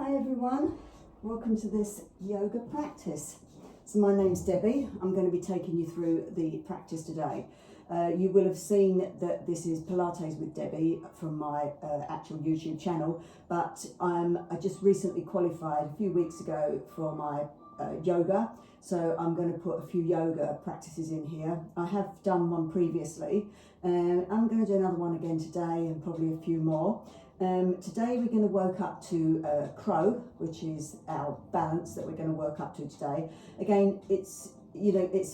Hi everyone, welcome to this yoga practice. So my name's Debbie. I'm going to be taking you through the practice today. You will have seen that this is Pilates with Debbie from my actual YouTube channel, but I just recently qualified a few weeks ago for my yoga, so I'm going to put a few yoga practices in here. I have done one previously and I'm going to do another one again today and probably a few more. Today we're going to work up to crow, which is our balance that we're going to work up to today. Again, it's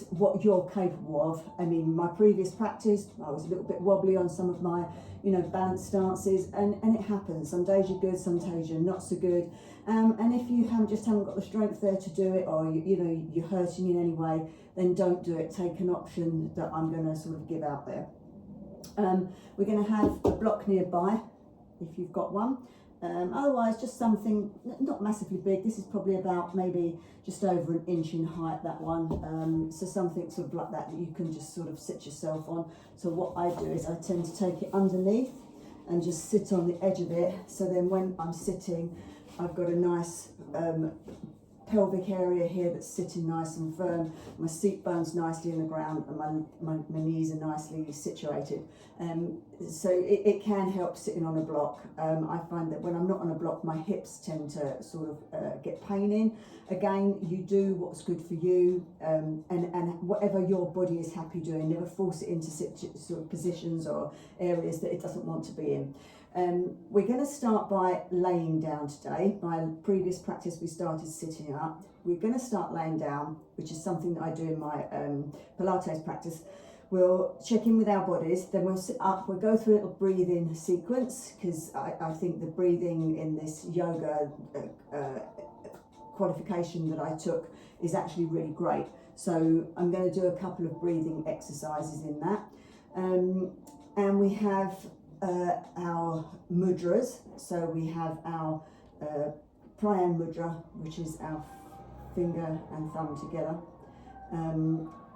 what you're capable of. I mean, my previous practice, I was a little bit wobbly on some of my, balance stances, and it happens. Some days you're good, some days you're not so good. And if you haven't got the strength there to do it, or you're hurting in any way, then don't do it. Take an option that I'm going to sort of give out there. We're going to have a block nearby, if you've got one. Otherwise, just something not massively big. This is probably about maybe just over an inch in height, that one. So something sort of like that you can just sort of sit yourself on. So what I do is I tend to take it underneath and just sit on the edge of it. So then when I'm sitting, I've got a nice pelvic area here that's sitting nice and firm. My seat bone's nicely in the ground, and my knees are nicely situated. So it can help sitting on a block. I find that when I'm not on a block, my hips tend to sort of get pain in. Again, you do what's good for you, and whatever your body is happy doing. Never force it into sort of positions or areas that it doesn't want to be in. We're going to start by laying down today. My previous practice we started sitting up. We're going to start laying down, which is something that I do in my Pilates practice. We'll check in with our bodies, then we'll sit up. We'll go through a little breathing sequence, because I think the breathing in this yoga qualification that I took is actually really great. So I'm going to do a couple of breathing exercises in that. And we have our mudras. So we have our Pranayama mudra, which is our finger and thumb together.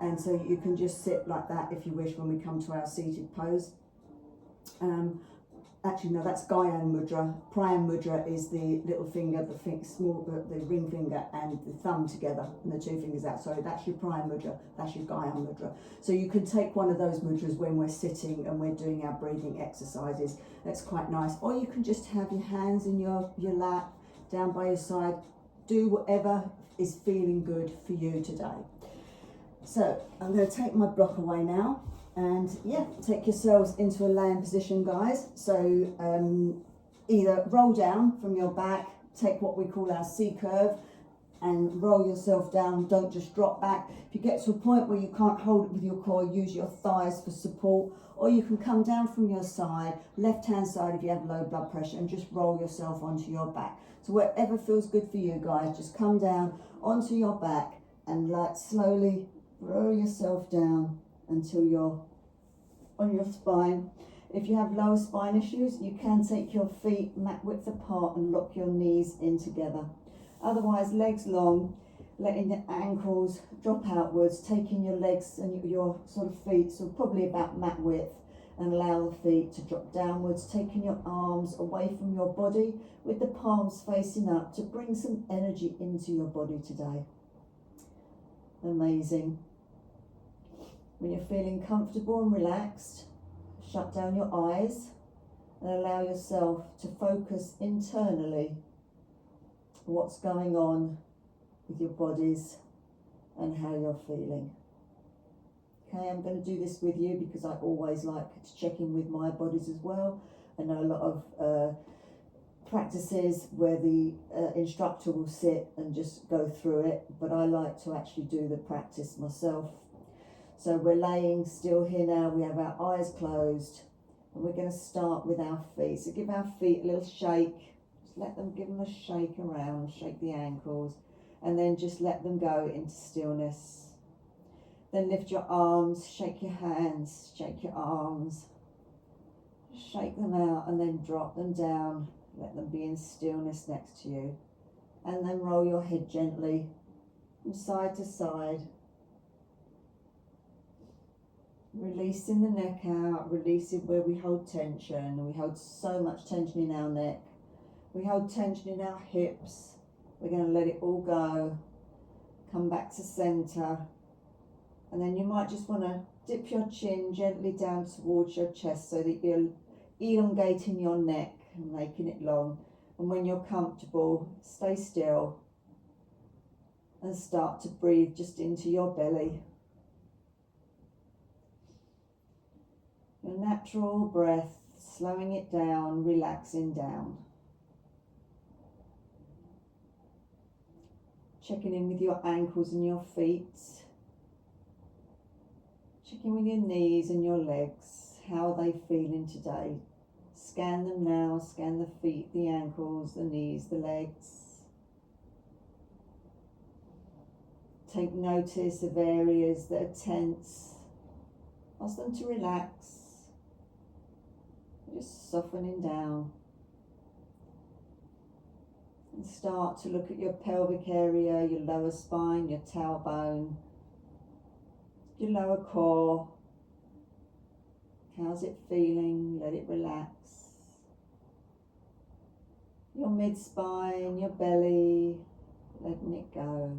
And so you can just sit like that if you wish when we come to our seated pose. Actually, no, that's Gyan mudra. Pranayama mudra is the little finger, the ring finger and the thumb together, and the two fingers out. Sorry, that's your Pranayama mudra, that's your Gyan mudra. So you can take one of those mudras when we're sitting and we're doing our breathing exercises. That's quite nice. Or you can just have your hands in your lap, down by your side. Do whatever is feeling good for you today. So I'm going to take my block away now. And yeah, take yourselves into a laying position, guys. So either roll down from your back, take what we call our C curve, and roll yourself down. Don't just drop back. If you get to a point where you can't hold it with your core, use your thighs for support, or you can come down from your side, left hand side if you have low blood pressure, and just roll yourself onto your back. So whatever feels good for you, guys, just come down onto your back and slowly roll yourself down until you're on your spine. If you have lower spine issues, you can take your feet mat width apart and lock your knees in together. Otherwise, legs long, letting the ankles drop outwards, taking your legs and your sort of feet, so probably about mat width, and allow the feet to drop downwards, taking your arms away from your body with the palms facing up to bring some energy into your body today. Amazing. When you're feeling comfortable and relaxed, shut down your eyes and allow yourself to focus internally what's going on with your bodies and how you're feeling. Okay, I'm going to do this with you because I always like to check in with my bodies as well. I know a lot of practices where the instructor will sit and just go through it, but I like to actually do the practice myself. So we're laying still here now, we have our eyes closed, and we're going to start with our feet. So give our feet a little shake, just give them a shake around, shake the ankles, and then just let them go into stillness. Then lift your arms, shake your hands, shake your arms, shake them out, and then drop them down, let them be in stillness next to you. And then roll your head gently from side to side. Releasing the neck out, releasing where we hold tension. We hold so much tension in our neck. We hold tension in our hips. We're going to let it all go. Come back to centre. And then you might just want to dip your chin gently down towards your chest so that you're elongating your neck and making it long. And when you're comfortable, stay still and start to breathe just into your belly. Your natural breath, slowing it down, relaxing down. Checking in with your ankles and your feet. Checking with your knees and your legs. How are they feeling today? Scan them now, scan the feet, the ankles, the knees, the legs. Take notice of areas that are tense. Ask them to relax. Just softening down. And start to look at your pelvic area, your lower spine, your tailbone, your lower core. How's it feeling? Let it relax. Your mid-spine, your belly, letting it go.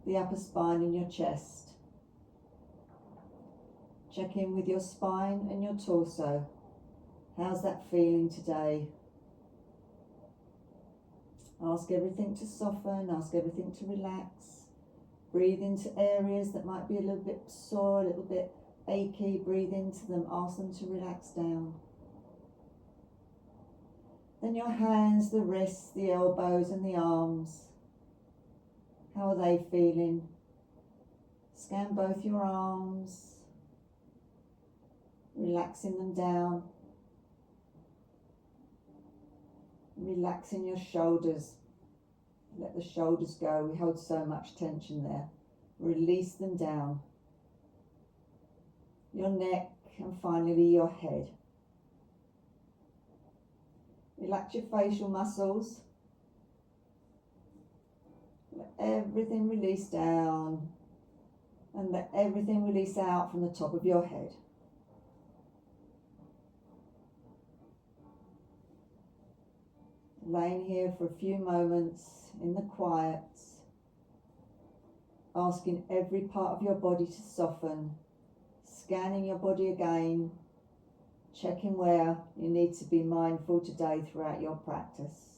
The upper spine and your chest. Check in with your spine and your torso. How's that feeling today? Ask everything to soften, ask everything to relax. Breathe into areas that might be a little bit sore, a little bit achy. Breathe into them, ask them to relax down. Then your hands, the wrists, the elbows and the arms. How are they feeling? Scan both your arms, relaxing them down. Relaxing your shoulders. Let the shoulders go. We hold so much tension there. Release them down. Your neck and finally your head. Relax your facial muscles. Let everything release down and let everything release out from the top of your head. Laying here for a few moments in the quiet, asking every part of your body to soften, scanning your body again, checking where you need to be mindful today throughout your practice.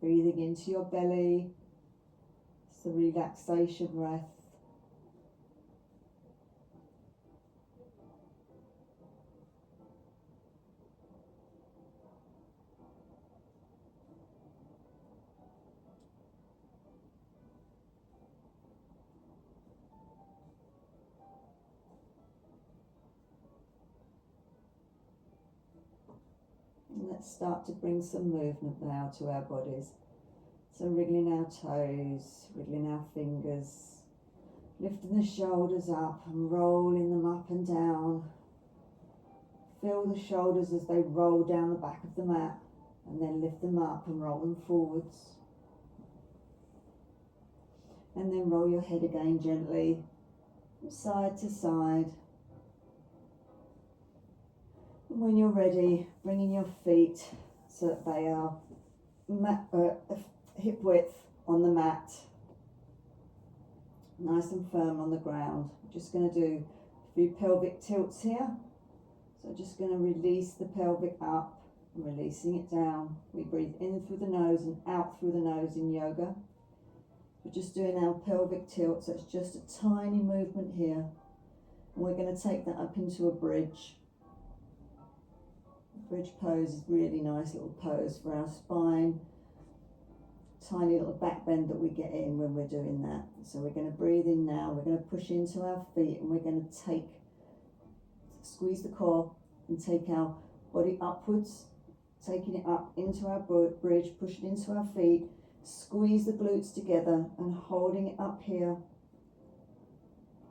Breathing into your belly, it's the relaxation breath. And let's start to bring some movement now to our bodies. So wriggling our toes, wriggling our fingers, lifting the shoulders up and rolling them up and down. Feel the shoulders as they roll down the back of the mat and then lift them up and roll them forwards. And then roll your head again gently from side to side. And when you're ready, bringing your feet so that they are hip width on the mat, nice and firm on the ground. I'm just going to do a few pelvic tilts here. So just going to release the pelvic up and releasing it down. We breathe in through the nose and out through the nose in yoga. We're just doing our pelvic tilt, so it's just a tiny movement here. And we're going to take that up into a bridge. Bridge pose is really nice little pose for our spine. Tiny little back bend that we get in when we're doing that. So we're going to breathe in now. We're going to push into our feet and we're going to squeeze the core and take our body upwards, taking it up into our bridge, push it into our feet, squeeze the glutes together and holding it up here.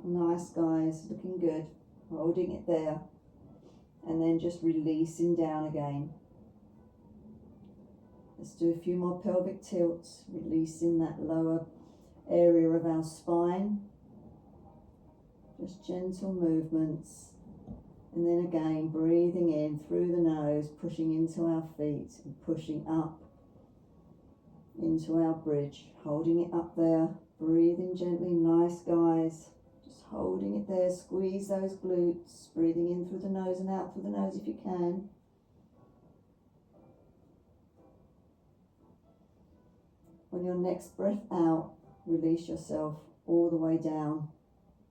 Nice, guys, looking good. Holding it there and then just releasing down again. Let's do a few more pelvic tilts, releasing that lower area of our spine. Just gentle movements. And then again, breathing in through the nose, pushing into our feet and pushing up into our bridge, holding it up there, breathing gently. Nice, guys. Just holding it there, squeeze those glutes, breathing in through the nose and out through the nose if you can. On your next breath out, release yourself all the way down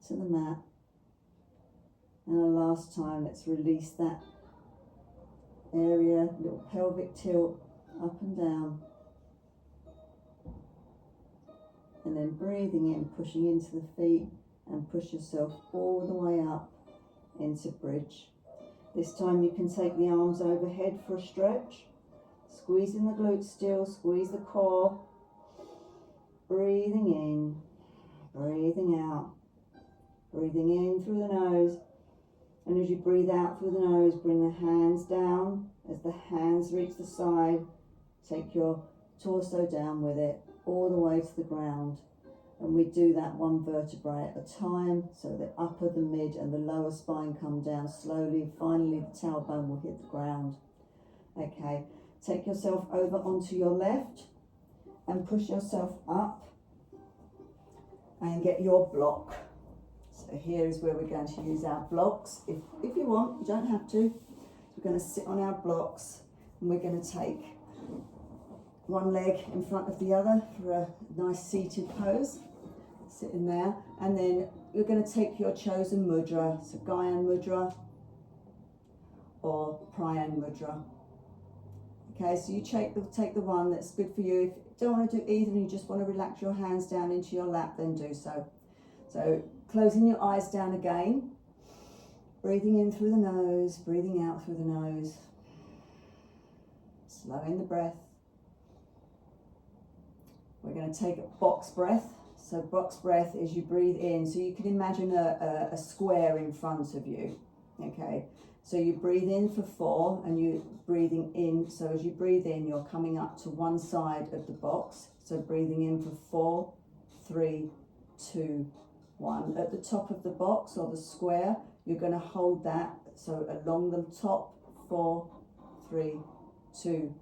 to the mat. And the last time, let's release that area, little pelvic tilt up and down. And then breathing in, pushing into the feet and push yourself all the way up into bridge. This time you can take the arms overhead for a stretch. Squeezing the glutes still, squeeze the core. Breathing in, breathing out. Breathing in through the nose. And as you breathe out through the nose, bring the hands down. As the hands reach the side, take your torso down with it, all the way to the ground. And we do that one vertebrae at a time, so the upper, the mid and the lower spine come down slowly. Finally, the tailbone will hit the ground. Okay, take yourself over onto your left and push yourself up and get your block. So here is where we're going to use our blocks. If you want, you don't have to. We're going to sit on our blocks and we're going to take one leg in front of the other for a nice seated pose. Sitting there, and then you're going to take your chosen mudra, so Gyan Mudra or Prayan Mudra. Okay, so you take the one that's good for you. If you don't want to do either and you just want to relax your hands down into your lap, then do so. So closing your eyes down again, breathing in through the nose, breathing out through the nose, slowing the breath. We're going to take a box breath. So box breath is you breathe in, so you can imagine a square in front of you. Okay, so you breathe in for 4 and you're breathing in. So as you breathe in, you're coming up to one side of the box. So breathing in for 4, 3, 2, 1. At the top of the box or the square, you're going to hold that. So along the top, 4, 3, 2,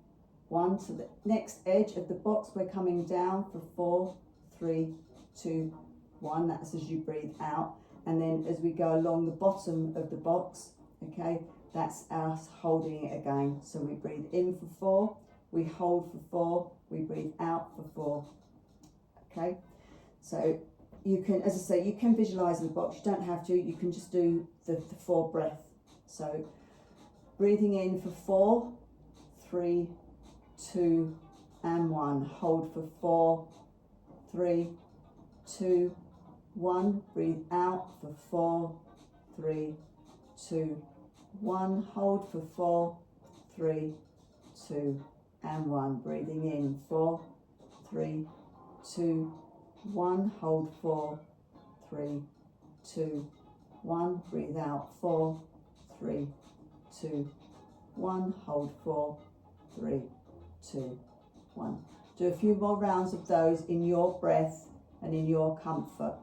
1. To the next edge of the box, we're coming down for 4, 3, 2, 1. That's as you breathe out. And then as we go along the bottom of the box, okay, that's us holding it again. So we breathe in for 4, we hold for 4, we breathe out for 4. Okay, so you can, as I say, you can visualize the box. You don't have to. You can just do the 4 breath. So breathing in for 4, 3, 2, and 1. Hold for 4, 3, 2, 1. Breathe out for 4, 3, 2, 1. Hold for 4, 3, 2, and 1. Breathing in 4, 3, 2, 1. Hold 4, 3, 2, 1. Breathe out 4, 3, 2, 1. Hold 4, 3, 2, 1. Do a few more rounds of those in your breath and in your comfort.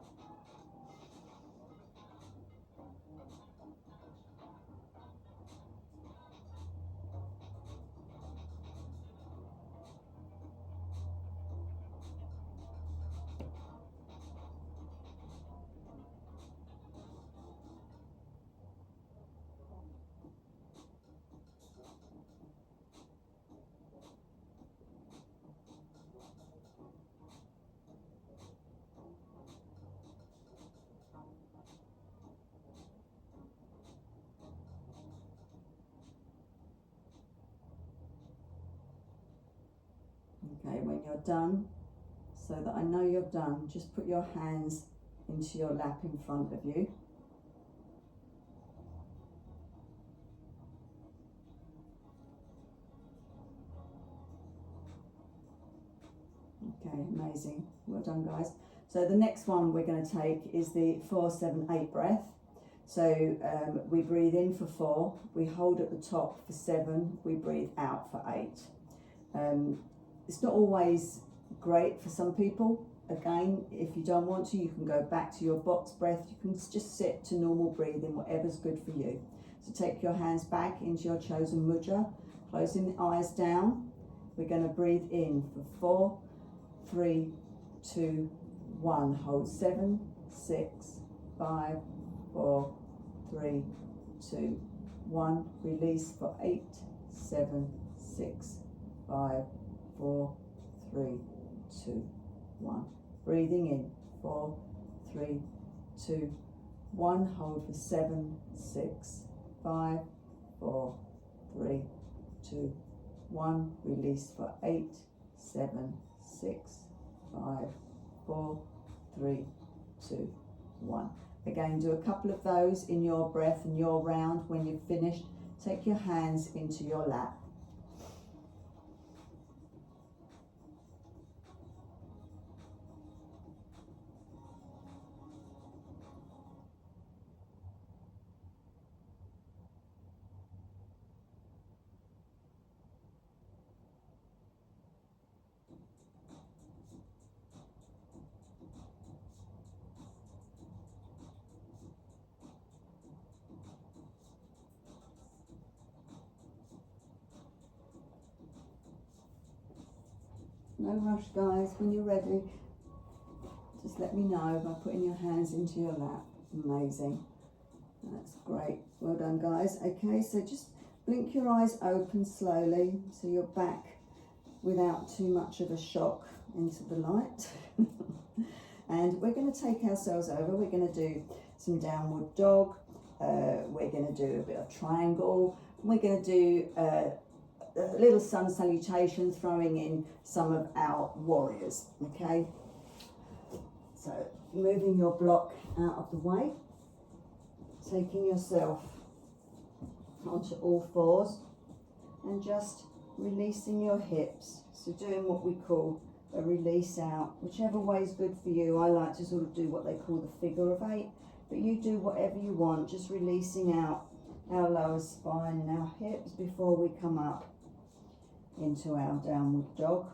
Okay, when you're done, so that I know you're done, just put your hands into your lap in front of you. Okay, amazing. Well done, guys. So the next one we're going to take is the 4, 7, 8 breath. So we breathe in for 4, we hold at the top for 7, we breathe out for 8. it's not always great for some people. Again, if you don't want to, you can go back to your box breath. You can just sit to normal breathing, whatever's good for you. So take your hands back into your chosen mudra, closing the eyes down. We're going to breathe in for 4, 3, 2, 1. Hold 7, 6, 5, 4, 3, 2, 1. Release for 8, 7, 6, 5, 4, 3, 2, 1. Breathing in 4, 3, 2, 1. Hold for 7, 6, 5, 4, 3, 2, 1. Release for 8, 7, 6, 5, 4, 3, 2, 1. Again, do a couple of those in your breath and your round. When you've finished, take your hands into your lap. No rush, guys. When you're ready, just let me know by putting your hands into your lap. Amazing. That's great. Well done, guys. Okay, so just blink your eyes open slowly so you're back without too much of a shock into the light. And we're going to take ourselves over. We're going to do some downward dog. We're going to do a bit of triangle. We're going to do a little sun salutation, throwing in some of our warriors. Okay, so moving your block out of the way, taking yourself onto all fours and just releasing your hips. So doing what we call a release out, whichever way is good for you. I like to sort of do what they call the figure of 8, but you do whatever you want, just releasing out our lower spine and our hips before we come up into our downward dog.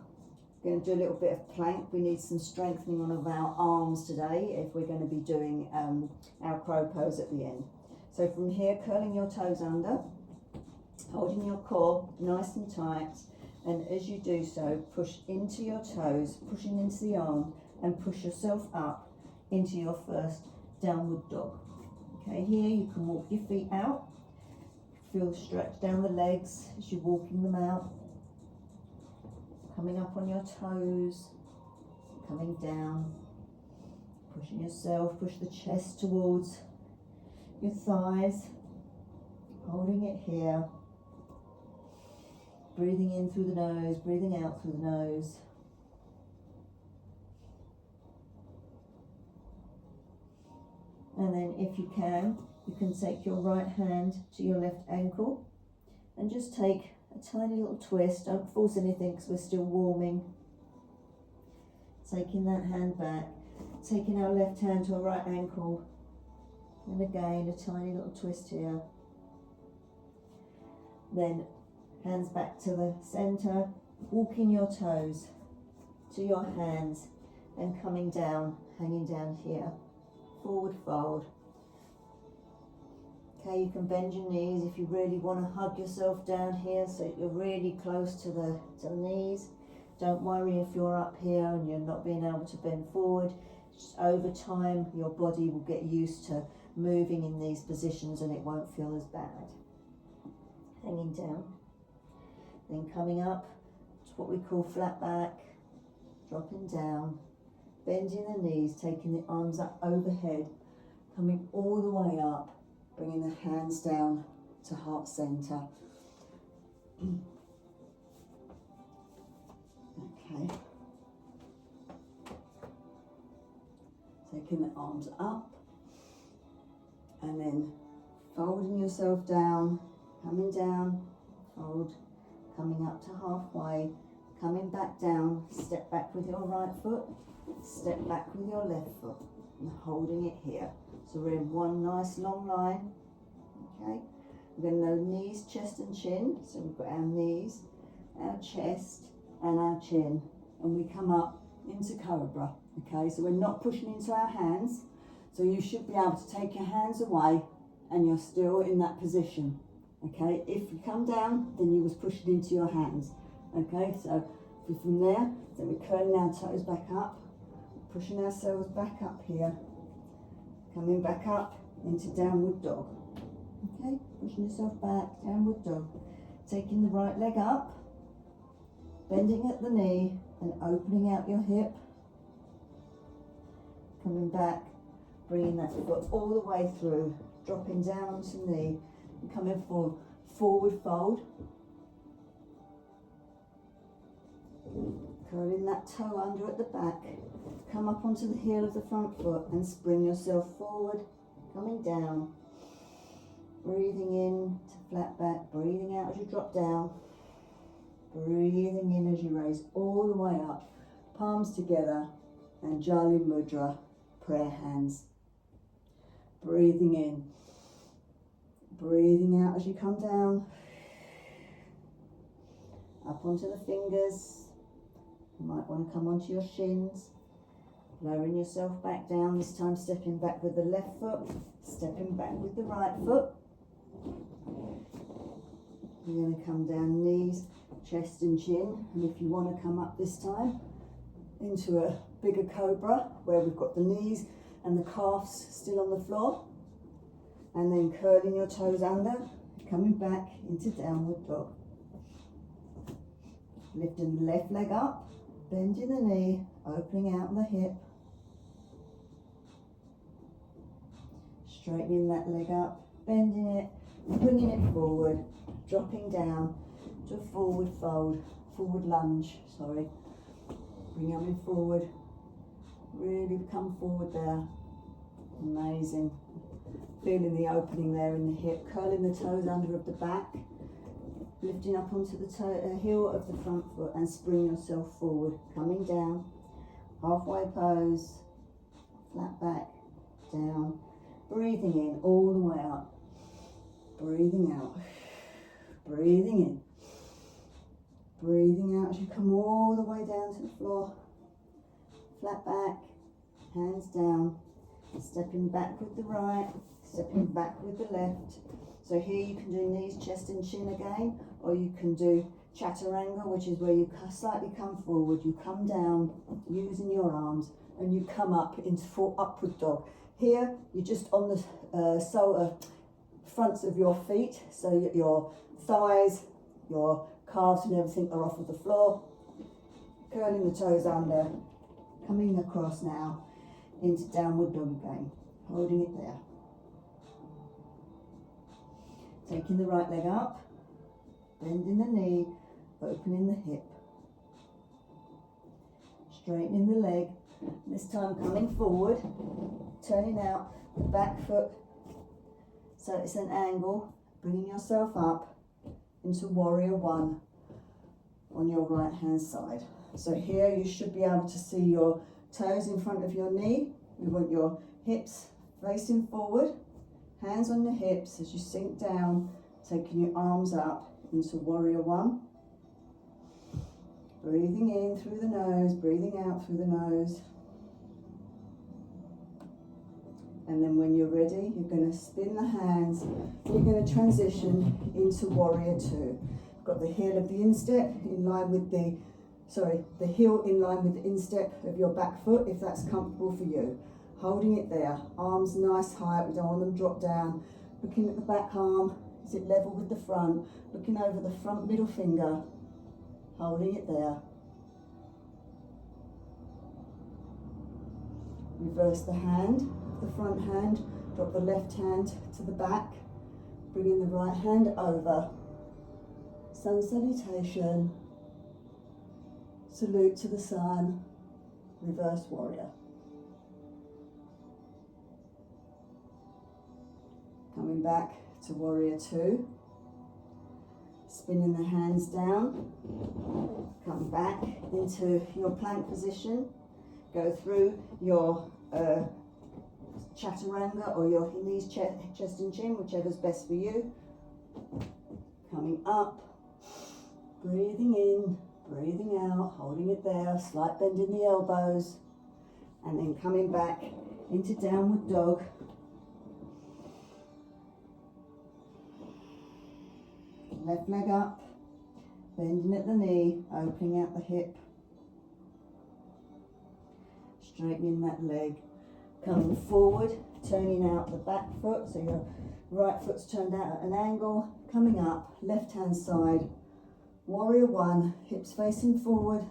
We're going to do a little bit of plank. We need some strengthening on of our arms today if we're going to be doing our crow pose at the end. So from here, curling your toes under, holding your core nice and tight, and as you do so, push into your toes, pushing into the arm, and push yourself up into your first downward dog. Okay, here you can walk your feet out, feel the stretch down the legs as you're walking them out, coming up on your toes, coming down, pushing yourself, push the chest towards your thighs, holding it here, breathing in through the nose, breathing out through the nose. And then if you can take your right hand to your left ankle and just take a tiny little twist. Don't force anything because we're still warming. Taking that hand back, taking our left hand to our right ankle, and again a tiny little twist here. Then hands back to the center, walking your toes to your hands and coming down, hanging down here, forward fold. Okay, you can bend your knees if you really want to hug yourself down here so that you're really close to the knees. Don't worry if you're up here and you're not being able to bend forward. Just over time, your body will get used to moving in these positions and it won't feel as bad. Hanging down. Then coming up to what we call flat back, dropping down, bending the knees, taking the arms up overhead, coming all the way up, bringing the hands down to heart center. Okay. Taking the arms up and then folding yourself down, coming down, fold, coming up to halfway, coming back down, step back with your right foot, step back with your left foot, and holding it here. So we're in one nice long line, okay? We're going to know knees, chest and chin. So we've got our knees, our chest, and our chin, and we come up into cobra. Okay, so we're not pushing into our hands, so you should be able to take your hands away and you're still in that position. Okay, if you come down, then you was pushing into your hands. Okay, so from there, then we're curling our toes back up, pushing ourselves back up here, coming back up into downward dog. Okay, pushing yourself back, downward dog. Taking the right leg up, bending at the knee and opening out your hip. Coming back, bringing that foot all the way through, dropping down onto the knee and coming forward fold. Curling that toe under at the back, come up onto the heel of the front foot and spring yourself forward, coming down. Breathing in to flat back, breathing out as you drop down. Breathing in as you raise all the way up, palms together, and Jali Mudra, prayer hands. Breathing in, breathing out as you come down, up onto the fingers. You might want to come onto your shins, lowering yourself back down, this time stepping back with the left foot, stepping back with the right foot. You're going to come down knees, chest and chin, and if you want to come up this time into a bigger cobra where we've got the knees and the calves still on the floor, and then curling your toes under, coming back into downward dog. Lifting the left leg up, bending the knee, opening out the hip, straightening that leg up, bending it, bringing it forward, dropping down to a forward fold, forward lunge, sorry. Bring your arm forward, really come forward there, amazing. Feeling the opening there in the hip, curling the toes under of the back, lifting up onto the heel of the front foot and spring yourself forward, coming down, halfway pose, flat back, down, breathing in all the way up, breathing out, breathing in, breathing out as you come all the way down to the floor, flat back, hands down, stepping back with the right, stepping back with the left. So here you can do knees, chest and chin again, or you can do chaturanga, which is where you slightly come forward, you come down using your arms, and you come up into full upward dog. Here, you're just on the fronts of your feet, so your thighs, your calves and everything are off of the floor. Curling the toes under, coming across now into downward dog again, holding it there. Taking the right leg up, bending the knee, opening the hip. Straightening the leg, this time coming forward, turning out the back foot so it's an angle, bringing yourself up into warrior one on your right hand side. So here you should be able to see your toes in front of your knee. We want your hips facing forward, hands on the hips as you sink down, taking your arms up into warrior one. Breathing in through the nose, breathing out through the nose. And then when you're ready, you're going to spin the hands. You're going to transition into warrior two. Got the heel of the instep in line with the heel in line with the instep of your back foot, if that's comfortable for you. Holding it there, arms nice high, we don't want them drop down. Looking at the back arm, is it level with the front? Looking over the front middle finger, holding it there. Reverse the hand, the front hand, drop the left hand to the back, bringing the right hand over. Sun salutation, salute to the sun, reverse warrior. Coming back to warrior two, spinning the hands down, come back into your plank position, go through your chaturanga or your knees, chest and chin, whichever's best for you. Coming up, breathing in, breathing out, holding it there, slight bend in the elbows, and then coming back into downward dog. Left leg up, bending at the knee, opening out the hip, straightening that leg, coming forward, turning out the back foot, so your right foot's turned out at an angle, coming up, left hand side, warrior one, hips facing forward.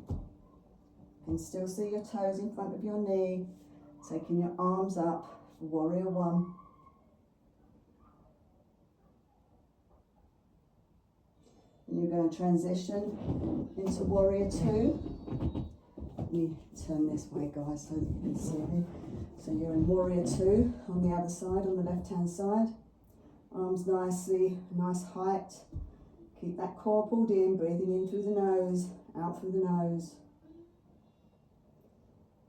You can still see your toes in front of your knee, taking your arms up for warrior one. And you're going to transition into warrior two. Let me turn this way, guys, so you can see me. So you're in warrior two on the other side, on the left hand side. Arms nicely, nice height. Keep that core pulled in, breathing in through the nose, out through the nose.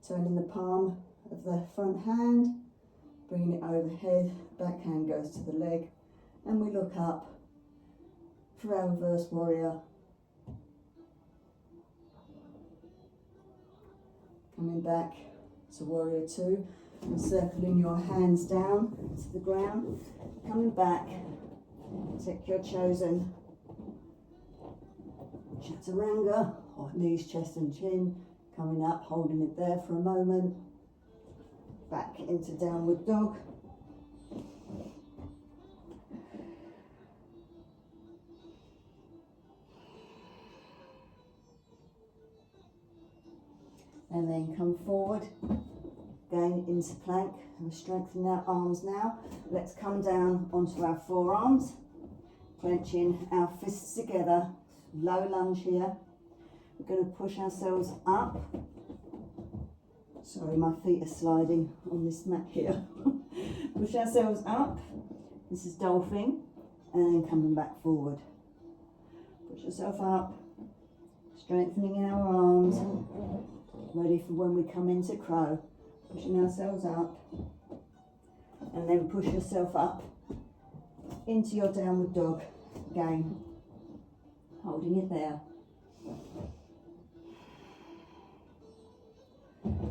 Turning the palm of the front hand, bringing it overhead, back hand goes to the leg, and we look up for our reverse warrior. Coming back to warrior two, circling your hands down to the ground, coming back, take your chosen chaturanga, or knees, chest and chin, coming up, holding it there for a moment, back into downward dog. And then come forward, again into plank, and we're strengthening our arms now. Let's come down onto our forearms, clenching our fists together, low lunge here. We're going to push ourselves up. Sorry, my feet are sliding on this mat here. Push ourselves up, this is dolphin, and then coming back forward. Push yourself up, strengthening our arms. Ready for when we come into crow, pushing ourselves up, and then push yourself up into your downward dog again, holding it there.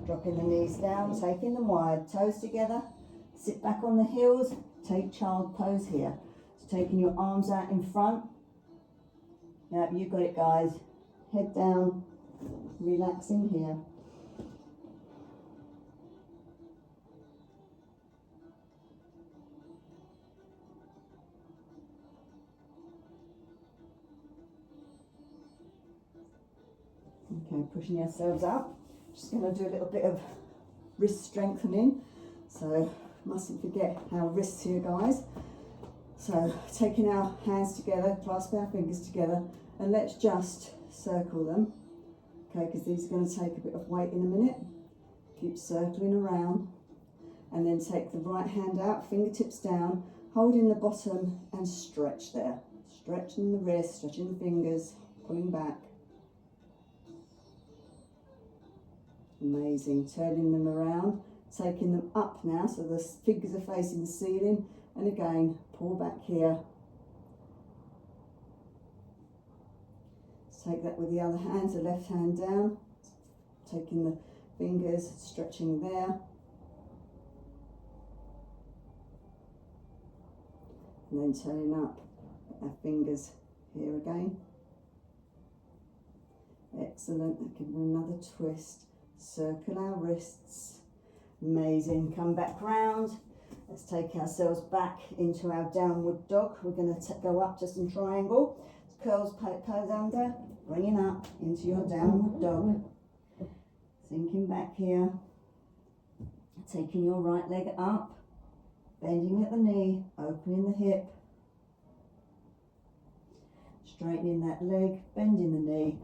Dropping the knees down, taking them wide, toes together, sit back on the heels, take child pose here. So taking your arms out in front. Yep, you got it, guys. Head down, relaxing here. Okay, pushing yourselves up. Just going to do a little bit of wrist strengthening. So mustn't forget our wrists here, guys. So taking our hands together, clasping our fingers together, and let's just circle them. Okay, because these are going to take a bit of weight in a minute. Keep circling around, and then take the right hand out, fingertips down, holding the bottom and stretch there. Stretching the wrist, stretching the fingers, pulling back. Amazing. Turning them around, taking them up now, so the fingers are facing the ceiling, and again, pull back here. Take that with the other hand, the left hand down, taking the fingers, stretching there. And then turning up our fingers here again. Excellent. Give them another twist. Circle our wrists. Amazing. Come back round. Let's take ourselves back into our downward dog. We're going to go up just in triangle. Curls, toes under, bringing up into your downward dog. Sinking back here. Taking your right leg up, bending at the knee, opening the hip. Straightening that leg, bending the knee,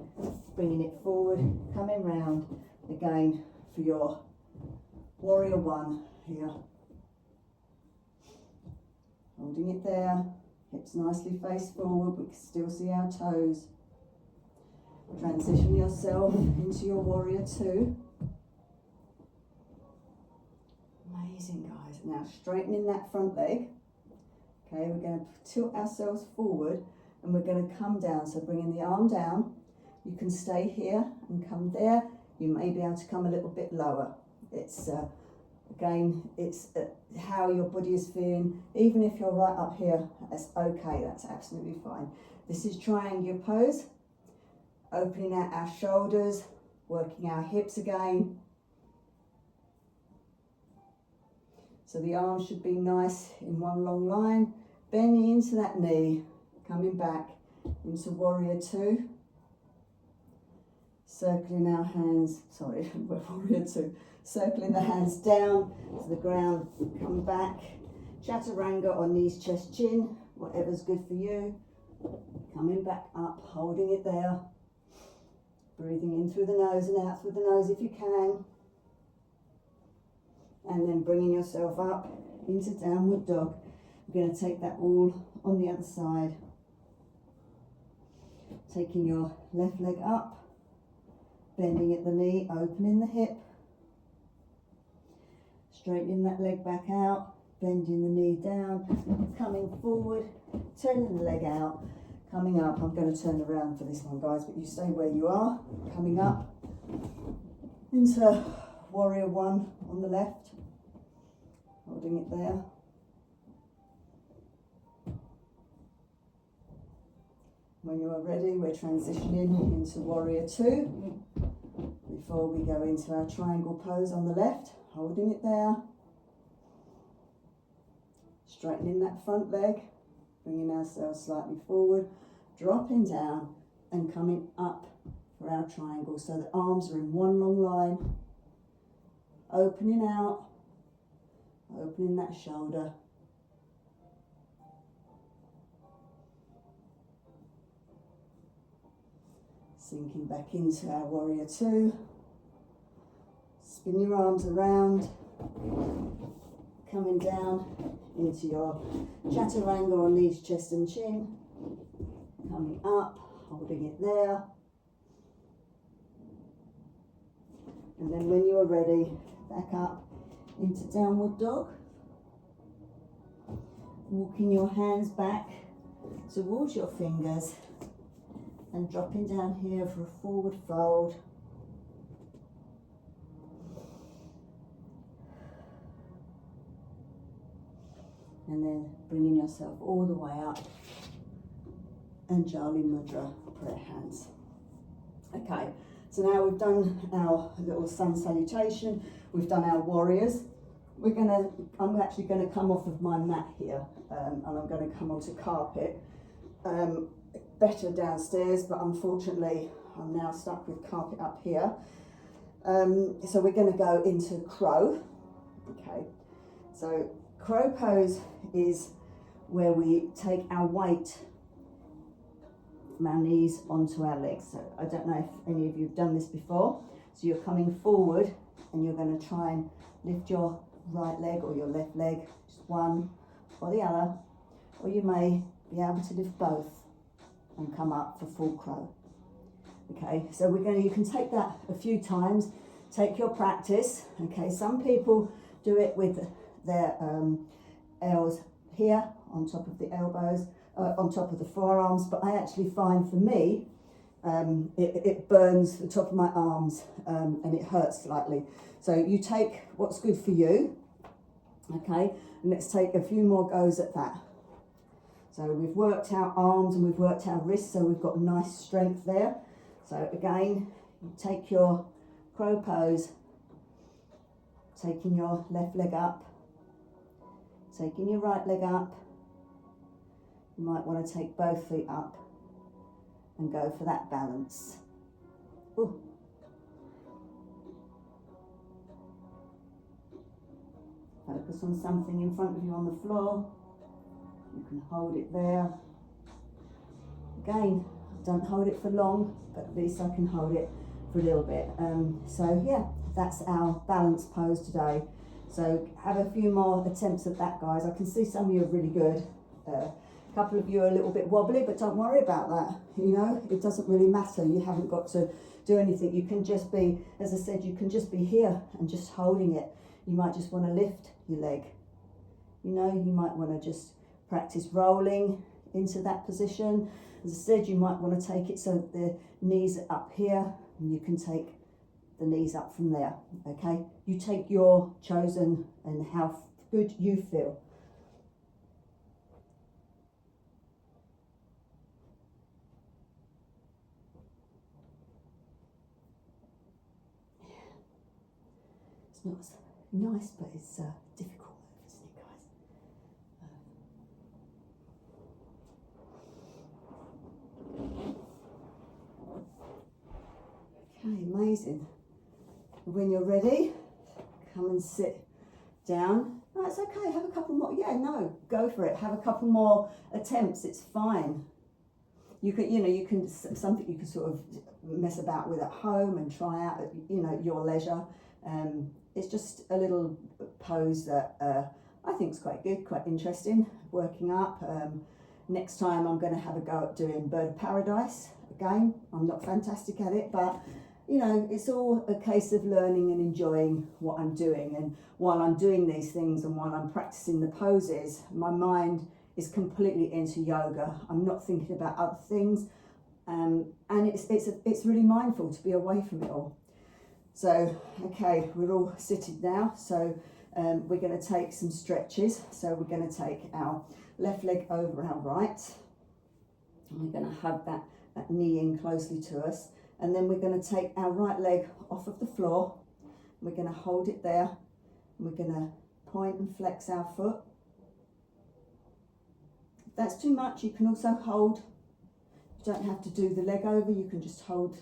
bringing it forward, coming round. Again for your warrior one here. Holding it there, hips nicely face forward, we can still see our toes. Transition yourself into your warrior two. Amazing, guys. Now straightening that front leg. Okay, we're going to tilt ourselves forward, and we're going to come down. So bringing the arm down, you can stay here and come there. You may be able to come a little bit lower. It's again, it's how your body is feeling. Even if you're right up here, that's okay, that's absolutely fine. This is triangular pose, opening out our shoulders, working our hips again. So the arms should be nice in one long line, bending into that knee, coming back into warrior two. Circling our hands, sorry, warrior two. Circling the hands down to the ground, come back. Chaturanga or knees, chest, chin, whatever's good for you. Coming back up, holding it there. Breathing in through the nose and out through the nose if you can. And then bringing yourself up into downward dog. We're going to take that all on the other side. Taking your left leg up, bending at the knee, opening the hip. Straightening that leg back out, bending the knee down, coming forward, turning the leg out, coming up. I'm going to turn around for this one, guys, but you stay where you are. Coming up into warrior one on the left, holding it there. When you are ready, we're transitioning into warrior two. Before we go into our triangle pose on the left, holding it there. Straightening that front leg, bringing ourselves slightly forward, dropping down and coming up for our triangle. So the arms are in one long line, opening out, opening that shoulder. Sinking back into our warrior two. Spin your arms around, coming down into your chaturanga or knees, chest and chin. Coming up, holding it there. And then when you are ready, back up into downward dog. Walking your hands back towards your fingers and dropping down here for a forward fold. And then bringing yourself all the way up. Anjali Mudra, prayer hands. Okay, so now we've done our little sun salutation. We've done our warriors. I'm actually gonna come off of my mat here, and I'm gonna come onto carpet. Better downstairs, but unfortunately I'm now stuck with carpet up here. So we're gonna go into crow. Okay, so crow pose is where we take our weight from our knees onto our legs. So I don't know if any of you have done this before. So you're coming forward and you're going to try and lift your right leg or your left leg, just one or the other, or you may be able to lift both and come up for full crow. Okay, so you can take that a few times, take your practice. Okay, some people do it with their elbows here on top of the elbows, on top of the forearms, but I actually find for me it burns the top of my arms and it hurts slightly. So you take what's good for you. Okay, and let's take a few more goes at that. So we've worked our arms and we've worked our wrists, so we've got nice strength there. So again, you take your crow pose, taking your left leg up, taking your right leg up. You might want to take both feet up and go for that balance. Ooh. Focus on something in front of you on the floor. You can hold it there. Again, don't hold it for long, but at least I can hold it for a little bit. So yeah, that's our balance pose today. So have a few more attempts at that, guys. I can see some of you are really good. A couple of you are a little bit wobbly, but don't worry about that. You know, it doesn't really matter. You haven't got to do anything. You can just be, as I said, you can just be here and just holding it. You might just want to lift your leg. You know, you might want to just practice rolling into that position. As I said, you might want to take it so the knees are up here, and you can take the knees up from there, okay? You take your chosen and how good you feel. It's not nice, but it's difficult, isn't it, guys? Okay, amazing. When you're ready, come and sit down. No, it's okay, have a couple more. Yeah, no, go for it. Have a couple more attempts, it's fine. You can, you can, something you can sort of mess about with at home and try out at, at your leisure. It's just a little pose that I think is quite good, quite interesting, working up. Next time I'm going to have a go at doing Bird of Paradise again. I'm not fantastic at it, but it's all a case of learning and enjoying what I'm doing. And while I'm doing these things and while I'm practicing the poses, my mind is completely into yoga. I'm not thinking about other things, and it's really mindful to be away from it all. So, okay, we're all seated now. So we're going to take some stretches. So we're going to take our left leg over our right, and we're going to hug that knee in closely to us. And then we're going to take our right leg off of the floor. We're going to hold it there. We're going to point and flex our foot. If that's too much, you can also hold. You don't have to do the leg over. You can just hold,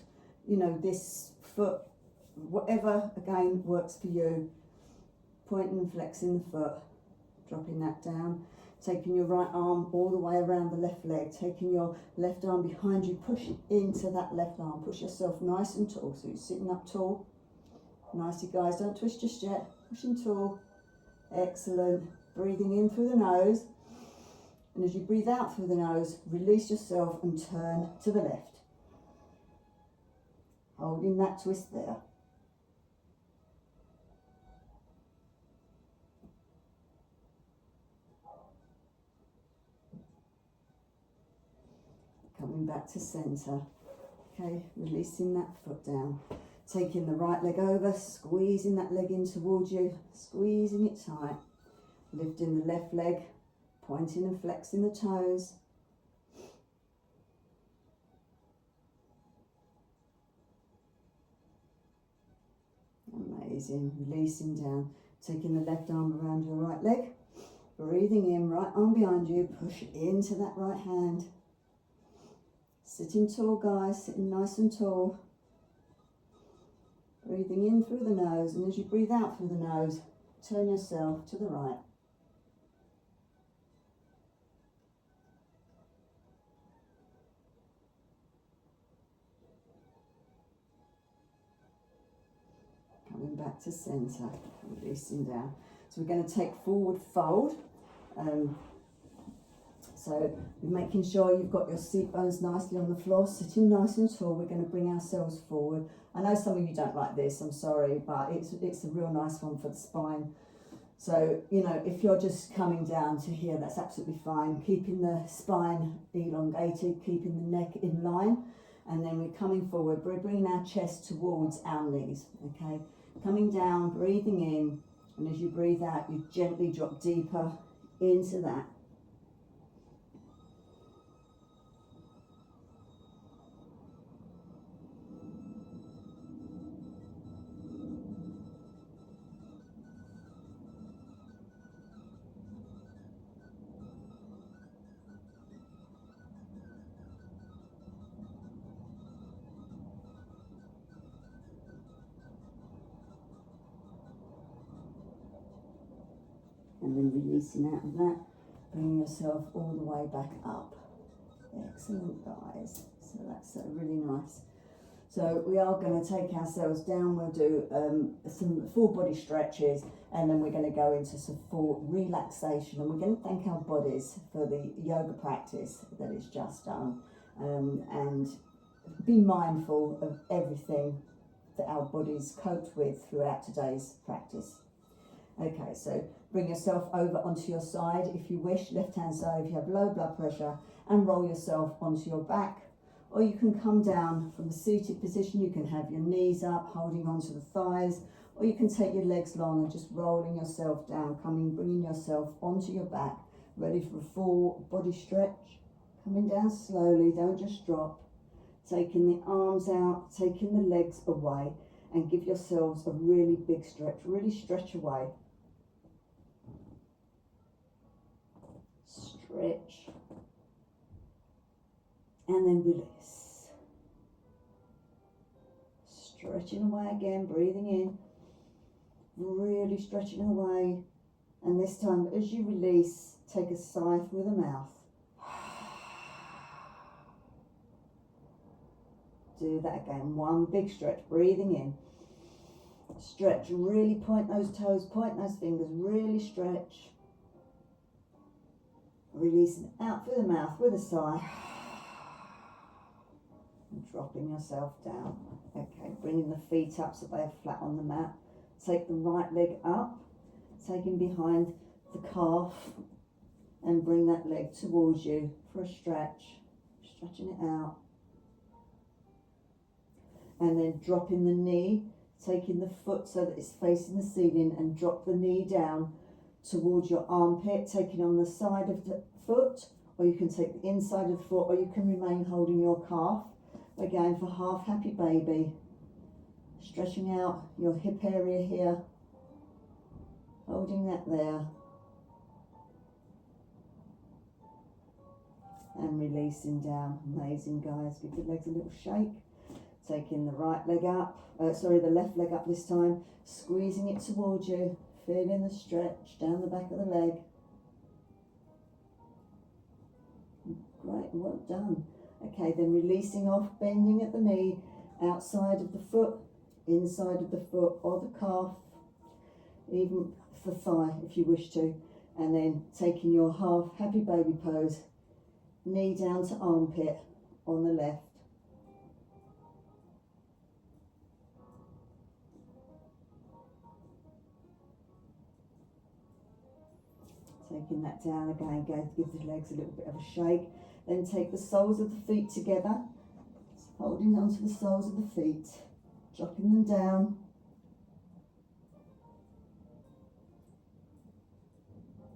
this foot, whatever, again, works for you. Pointing and flexing the foot, dropping that down. Taking your right arm all the way around the left leg, taking your left arm behind you, push into that left arm, push yourself nice and tall, so you're sitting up tall. Nicely, guys, don't twist just yet, pushing tall, excellent. Breathing in through the nose, and as you breathe out through the nose, release yourself and turn to the left. Holding that twist there. Coming back to centre. Okay, releasing that foot down. Taking the right leg over, squeezing that leg in towards you, squeezing it tight. Lifting the left leg, pointing and flexing the toes. Amazing, releasing down. Taking the left arm around your right leg. Breathing in, right arm behind you, push into that right hand. Sitting tall, guys, sitting nice and tall. Breathing in through the nose, and as you breathe out through the nose, turn yourself to the right. Coming back to centre, releasing down. So we're going to take forward fold. So you're making sure you've got your seat bones nicely on the floor, sitting nice and tall. We're going to bring ourselves forward. I know some of you don't like this, I'm sorry, but it's a real nice one for the spine. So, if you're just coming down to here, that's absolutely fine. Keeping the spine elongated, keeping the neck in line. And then we're coming forward, we're bringing our chest towards our knees, okay? Coming down, breathing in, and as you breathe out, you gently drop deeper into that. And then releasing out of that, bringing yourself all the way back up. Excellent, guys. So that's really nice. So we are going to take ourselves down. We'll do some full body stretches, and then we're going to go into some full relaxation. And we're going to thank our bodies for the yoga practice that is just done, and be mindful of everything that our bodies coped with throughout today's practice. Okay, so bring yourself over onto your side if you wish, left hand side if you have low blood pressure, and roll yourself onto your back. Or you can come down from a seated position. You can have your knees up, holding onto the thighs, or you can take your legs long and just rolling yourself down, bringing yourself onto your back, ready for a full body stretch. Coming down slowly, don't just drop. Taking the arms out, taking the legs away, and give yourselves a really big stretch. Really stretch away. Stretch. And then release. Stretching away again, breathing in. Really stretching away. And this time, as you release, take a sigh through the mouth. Do that again. One big stretch, breathing in. Stretch, really point those toes, point those fingers, really stretch. Releasing out through the mouth with a sigh. And dropping yourself down. Okay, bringing the feet up so they're flat on the mat. Take the right leg up, taking behind the calf, and bring that leg towards you for a stretch. Stretching it out. And then dropping the knee, taking the foot so that it's facing the ceiling, and drop the knee down towards your armpit, taking on the side of the foot, or you can take the inside of the foot, or you can remain holding your calf. We're going for half happy baby. Stretching out your hip area here, holding that there, and releasing down. Amazing, guys. Give the legs a little shake. Taking the right leg up, the left leg up this time, squeezing it towards you, feeling the stretch down the back of the leg. Great, well done. Okay, then releasing off, bending at the knee, outside of the foot, inside of the foot or the calf, even the thigh if you wish to, and then taking your half happy baby pose, knee down to armpit on the left. Taking that down again, go to give the legs a little bit of a shake. Then take the soles of the feet together, holding onto the soles of the feet, dropping them down.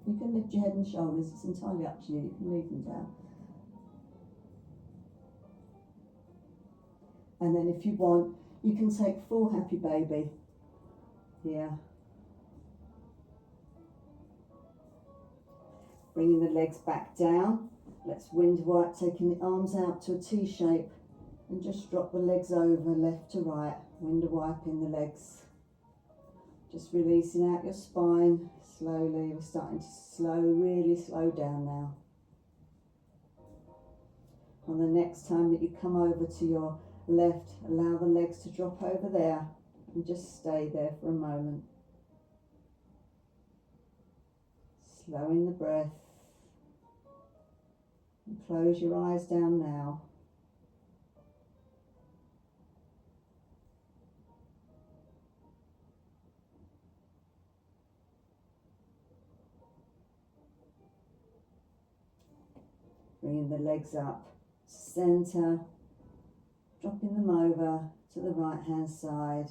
You can lift your head and shoulders, it's entirely up to you, you can leave them down. And then if you want, you can take full happy baby here. Bringing the legs back down. Let's wind wipe, taking the arms out to a T shape and just drop the legs over left to right. Wind wiping the legs. Just releasing out your spine slowly. We're starting to really slow down now. On the next time that you come over to your left, allow the legs to drop over there and just stay there for a moment. Slowing the breath. And close your eyes down now. Bringing the legs up to centre, dropping them over to the right hand side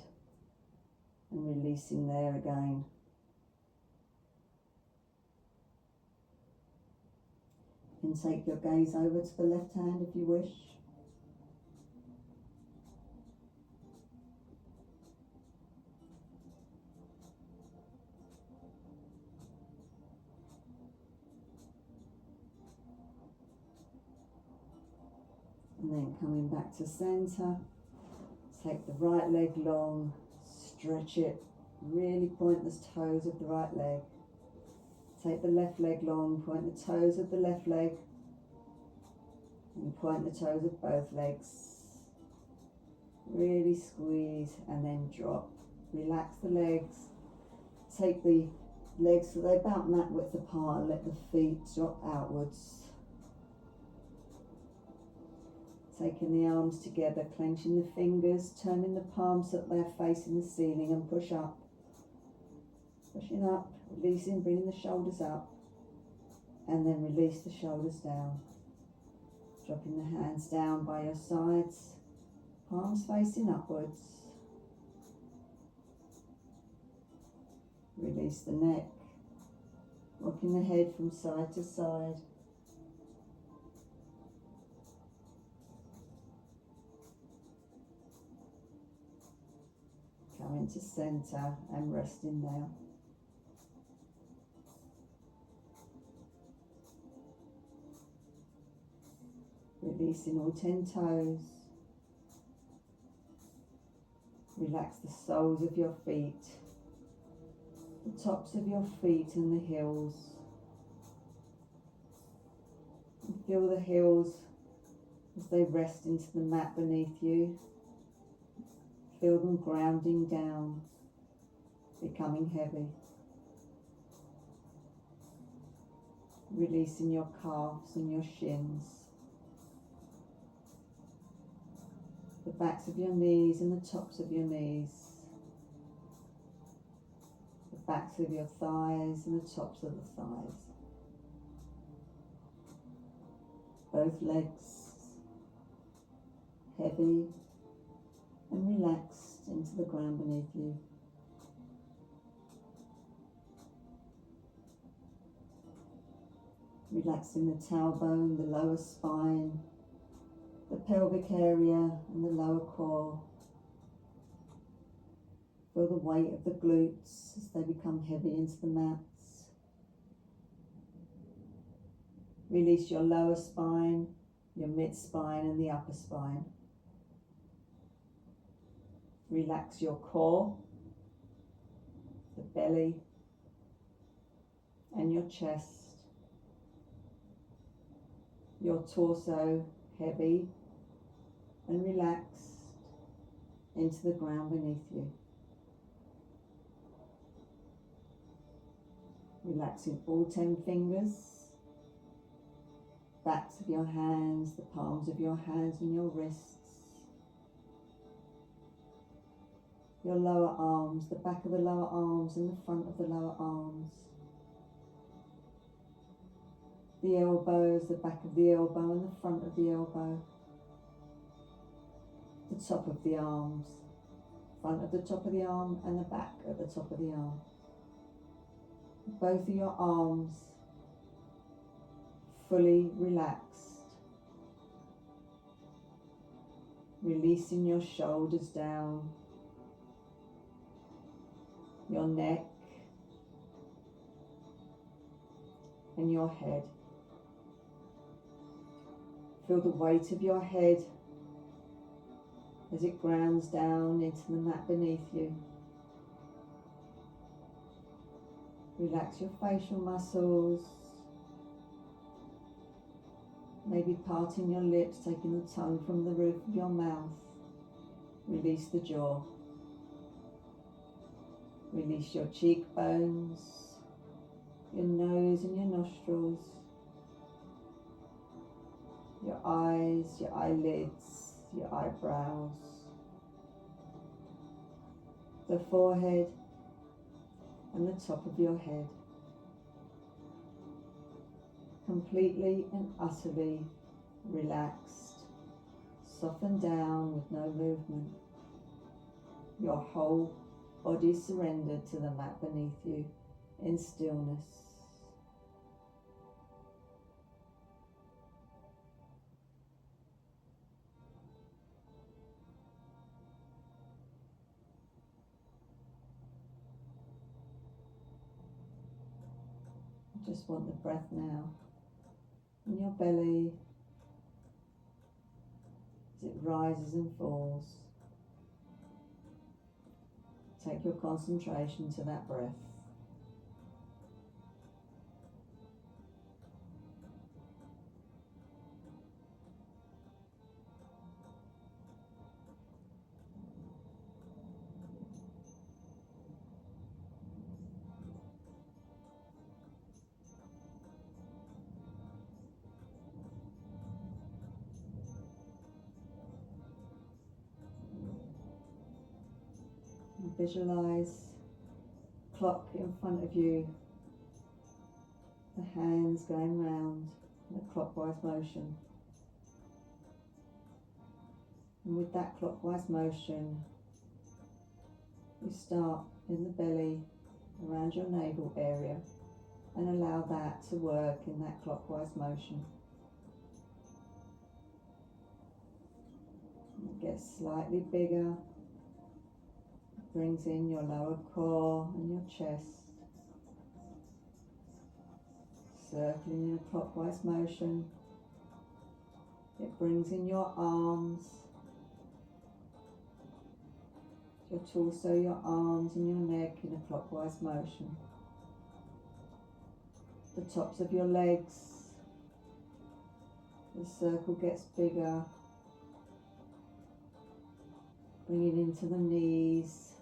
and releasing there again. You can take your gaze over to the left hand if you wish. And then coming back to centre, take the right leg long, stretch it, really point the toes of the right leg. Take the left leg long, point the toes of the left leg, and point the toes of both legs. Really squeeze and then drop. Relax the legs. Take the legs so they're about mat width apart and let the feet drop outwards. Taking the arms together, clenching the fingers, turning the palms so that they're facing the ceiling, and push up. Pushing up, releasing, bringing the shoulders up, and then release the shoulders down. Dropping the hands down by your sides, palms facing upwards. Release the neck, rocking the head from side to side. Come into centre and resting there. Releasing all 10 toes. Relax the soles of your feet, the tops of your feet and the heels. And feel the heels as they rest into the mat beneath you. Feel them grounding down, becoming heavy. Releasing your calves and your shins. The backs of your knees and the tops of your knees. The backs of your thighs and the tops of the thighs. Both legs heavy and relaxed into the ground beneath you. Relaxing the tailbone, the lower spine, the pelvic area and the lower core. Feel the weight of the glutes as they become heavy into the mats. Release your lower spine, your mid spine and the upper spine. Relax your core, the belly and your chest. Your torso heavy and relaxed into the ground beneath you. Relaxing all 10 fingers, backs of your hands, the palms of your hands and your wrists. Your lower arms, the back of the lower arms and the front of the lower arms. The elbows, the back of the elbow and the front of the elbow. The top of the arms, front of the top of the arm and the back at the top of the arm. Both of your arms fully relaxed. Releasing your shoulders down, your neck and your head. Feel the weight of your head as it grounds down into the mat beneath you. Relax your facial muscles, maybe parting your lips, taking the tongue from the roof of your mouth. Release the jaw. Release your cheekbones, your nose and your nostrils, your eyes, your eyelids, your eyebrows, the forehead and the top of your head. Completely and utterly relaxed, softened down with no movement. Your whole body surrendered to the mat beneath you in stillness. Just want the breath now in your belly as it rises and falls. Take your concentration to that breath. Visualize clock in front of you, the hands going round in a clockwise motion. And with that clockwise motion, you start in the belly, around your navel area, and allow that to work in that clockwise motion. It gets slightly bigger, brings in your lower core and your chest, circling in a clockwise motion. It brings in your arms, your torso, your arms and your neck in a clockwise motion. The tops of your legs, the circle gets bigger, bring it into the knees,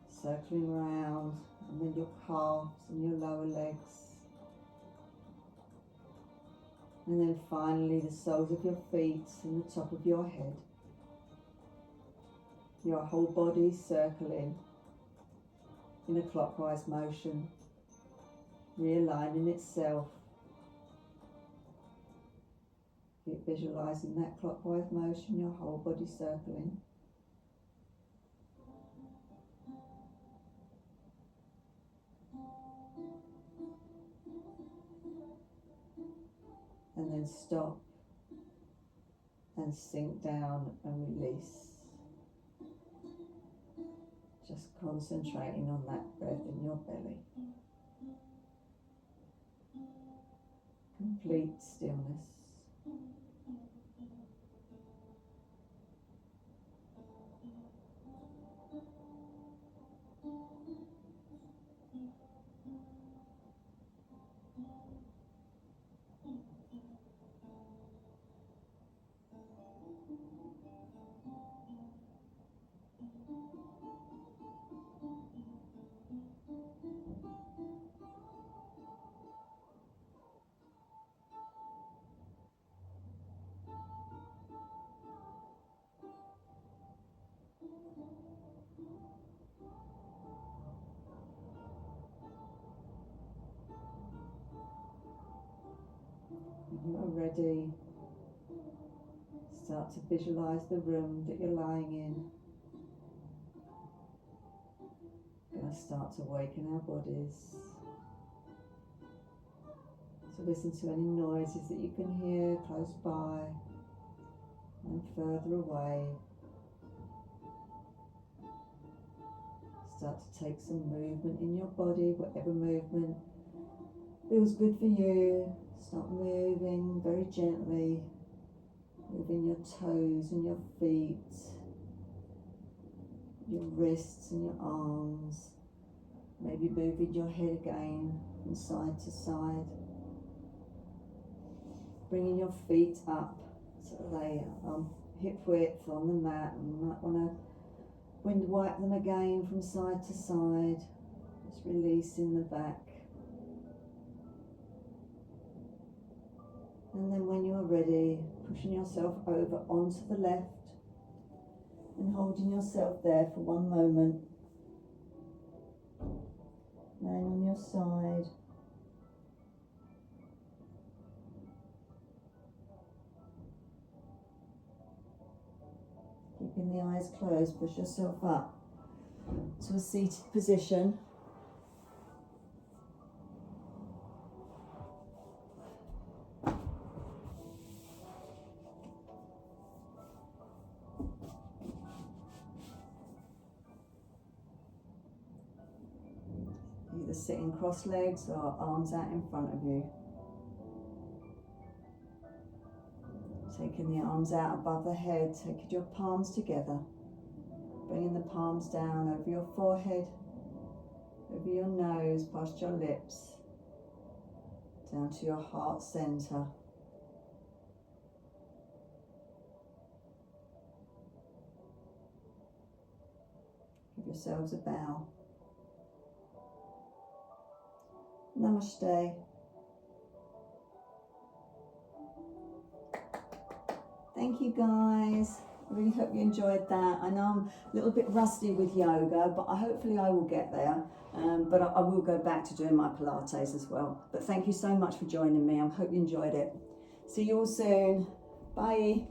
circling around, and then your calves and your lower legs. And then finally the soles of your feet and the top of your head. Your whole body circling in a clockwise motion, realigning itself. Keep visualizing that clockwise motion, your whole body circling. And then stop and sink down and release. Just concentrating on that breath in your belly. Complete stillness. When you are ready, start to visualize the room that you're lying in. We're going to start to awaken our bodies. So listen to any noises that you can hear close by and further away. Start to take some movement in your body, whatever movement feels good for you. Start moving very gently, moving your toes and your feet, your wrists and your arms. Maybe moving your head again from side to side. Bringing your feet up so they are hip width on the mat, and you might want to wind wipe them again from side to side, just releasing the back. And then when you are ready, pushing yourself over onto the left and holding yourself there for one moment. Laying on your side. Keeping the eyes closed, push yourself up to a seated position. Either sitting cross legs or arms out in front of you. Taking the arms out above the head, taking your palms together. Bringing the palms down over your forehead, over your nose, past your lips, down to your heart center. Give yourselves a bow. Namaste. Thank you guys. I really hope you enjoyed that. I know I'm a little bit rusty with yoga, but hopefully I will get there. But I will go back to doing my Pilates as well. But thank you so much for joining me. I hope you enjoyed it. See you all soon. Bye.